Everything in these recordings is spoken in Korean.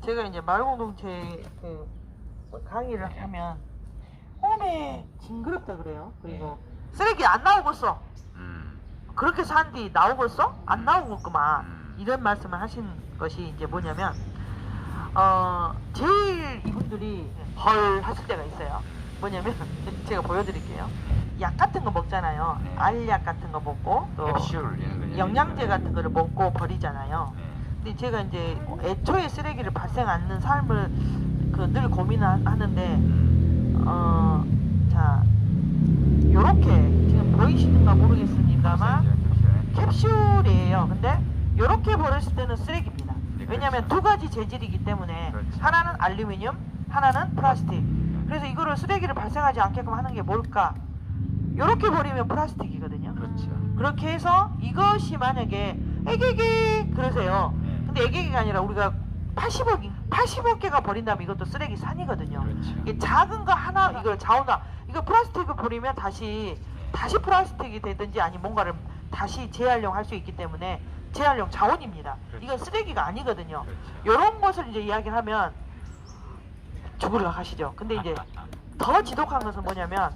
제가 이제 마을공동체 그 강의를 하면 hom에 징그럽다 그래요. 그리고 쓰레기 안 나오겠어. 그렇게 산뒤 나오겠어? 안 나오겠구만. 이런 말씀을 하신 것이 이제 뭐냐면 제일 이분들이 헐 하실 때가 있어요. 뭐냐면 제가 보여드릴게요. 약 같은 거 먹잖아요. 네. 알약 같은 거 먹고 또 캡슐 이런 거 영양제 같은 거를 먹고 버리잖아요. 근데 제가 이제 애초에 쓰레기를 발생 않는 삶을 그 늘 고민을 하는데 자 요렇게 지금 보이시는가 모르겠습니다만 캡슐이에요. 근데 요렇게 버렸을 때는 쓰레기입니다. 왜냐하면 두 가지 재질이기 때문에 그렇죠. 하나는 알루미늄, 하나는 플라스틱. 그래서 이거를 쓰레기를 발생하지 않게끔 하는 게 뭘까? 요렇게 버리면 플라스틱이거든요. 그렇죠. 그렇게 해서 이것이 만약에 애기기 그러세요. 근데 애기기가 아니라 우리가 80억 개가 버린다면 이것도 쓰레기 산이거든요. 그렇죠. 이게 작은 거 하나 이걸 자원화 이거 플라스틱을 버리면 다시 플라스틱이 되든지 아니면 뭔가를 다시 재활용할 수 있기 때문에 재활용 자원입니다. 그렇죠. 이건 쓰레기가 아니거든요. 그렇죠. 이런 것을 이제 이야기를 하면 죽으러 가시죠. 근데 이제 더 지독한 것은 뭐냐면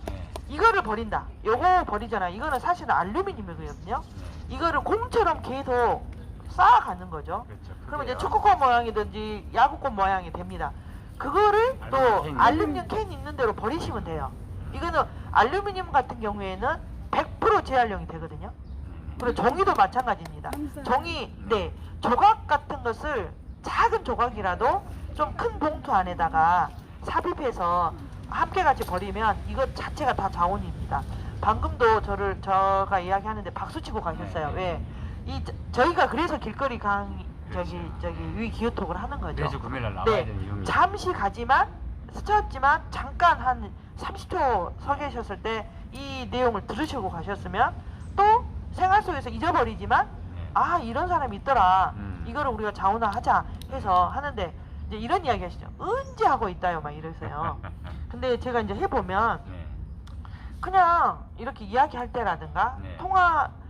이거를 버린다. 요거 버리잖아. 이거는 사실은 알루미늄이거든요. 이거를 공처럼 계속 쌓아가는 거죠. 그렇죠. 그러면 이제 그게요. 축구공 모양이든지 야구공 모양이 됩니다. 그거를 또 캔. 알루미늄 캔 있는 대로 버리시면 돼요. 이거는 알루미늄 같은 경우에는 100% 재활용이 되거든요. 그리고 종이도 마찬가지입니다. 종이, 네, 조각 같은 것을 작은 조각이라도 좀 큰 봉투 안에다가 삽입해서 함께 같이 버리면 이것 자체가 다 자원입니다. 방금도 제가 이야기하는데 박수 치고 가셨어요. 왜? 저희가 그래서 길거리 강의 저기 위 기후톡을 하는 거죠. 매주 금요일날 나와야 네, 되는 이유입니다. 잠시 가지만 스쳤지만 잠깐 한 30초 서 계셨을 때 이 내용을 들으시고 가셨으면 또 생활 속에서 잊어버리지만 아 이런 사람이 있더라. 이거를 우리가 자원화하자 해서 하는데 이제 이런 이야기 하시죠. 언제 하고 있다요 막 이러세요. 근데 제가 이제 해보면 그냥 이렇게 이야기할 때라든가 네.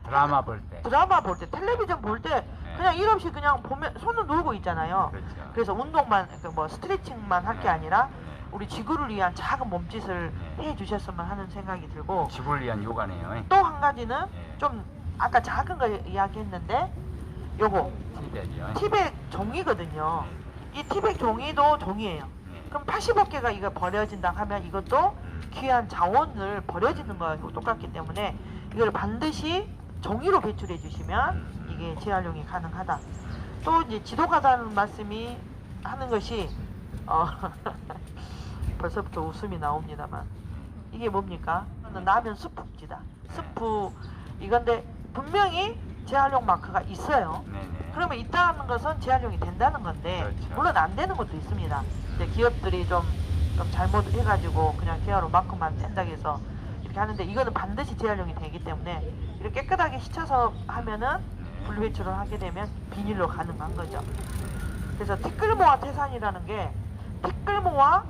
드라마 볼 때. 텔레비전 볼 때 그냥 일 없이 그냥 보면 손을 놀고 있잖아요. 그렇죠. 그래서 운동만 뭐 스트레칭만 할 게 아니라 우리 지구를 위한 작은 몸짓을 해 주셨으면 하는 생각이 들고 지구를 위한 요가네요. 또 한 가지는 좀 아까 작은 거 이야기했는데 요거 티백이요. 티백 종이거든요. 이 티백 종이도 종이에요. 그럼 80억 개가 이거 버려진다 하면 이것도 귀한 자원을 버려지는 거하고 똑같기 때문에 이걸 반드시 종이로 배출해 주시면 이게 재활용이 가능하다. 또 이제 지독하다는 말씀이 하는 것이 벌써부터 웃음이 나옵니다만 이게 뭡니까? 라면 스프입니다. 스프 이건데 분명히 재활용 마크가 있어요. 네네. 그러면 있다는 것은 재활용이 된다는 건데 그렇죠. 물론 안 되는 것도 있습니다. 이제 기업들이 좀 잘못해가지고 그냥 재활용 마크만 된다고 해서 이렇게 하는데 이거는 반드시 재활용이 되기 때문에 이렇게 깨끗하게 씻어서 하면은 분리배출을 하게 되면 비닐로 가능한 거죠. 그래서 티끌모아 태산이라는 게 티끌모아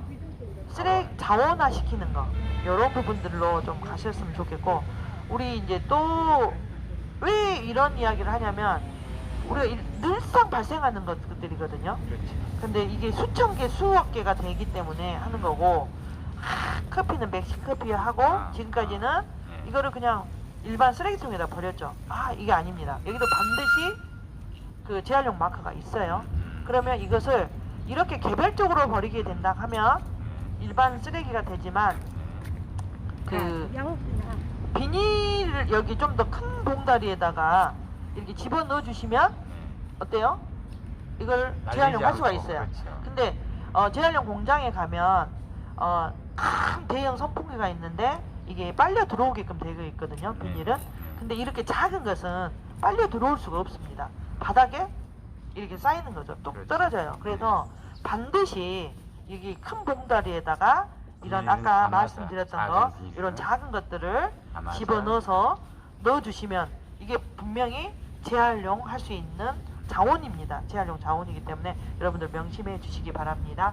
쓰레기 자원화 시키는 거 이런 부분들로 좀 가셨으면 좋겠고 우리 이제 또 왜 이런 이야기를 하냐면 우리가 늘상 발생하는 것들이거든요. 근데 이게 수천 개 수억 개가 되기 때문에 하는 거고 커피는 멕시커피 하고 지금까지는 이거를 그냥 일반 쓰레기통에다 버렸죠. 이게 아닙니다. 여기도 반드시 그 재활용 마크가 있어요. 그러면 이것을 이렇게 개별적으로 버리게 된다 하면 일반 쓰레기가 되지만 그 비닐을 여기 좀 더 큰 봉다리에다가 이렇게 집어넣어 주시면 어때요? 이걸 재활용할 수가 있어요. 근데 재활용 공장에 가면 큰 대형 선풍기가 있는데 이게 빨려 들어오게끔 되어 있거든요. 비닐은. 근데 이렇게 작은 것은 빨려 들어올 수가 없습니다. 바닥에 이렇게 쌓이는 거죠. 뚝 떨어져요. 그래서 반드시 여기 큰 봉다리에다가 이런 아까 말씀드렸던 거 이런 작은 것들을 집어넣어서 넣어주시면 이게 분명히 재활용할 수 있는 자원입니다. 재활용 자원이기 때문에 여러분들 명심해 주시기 바랍니다.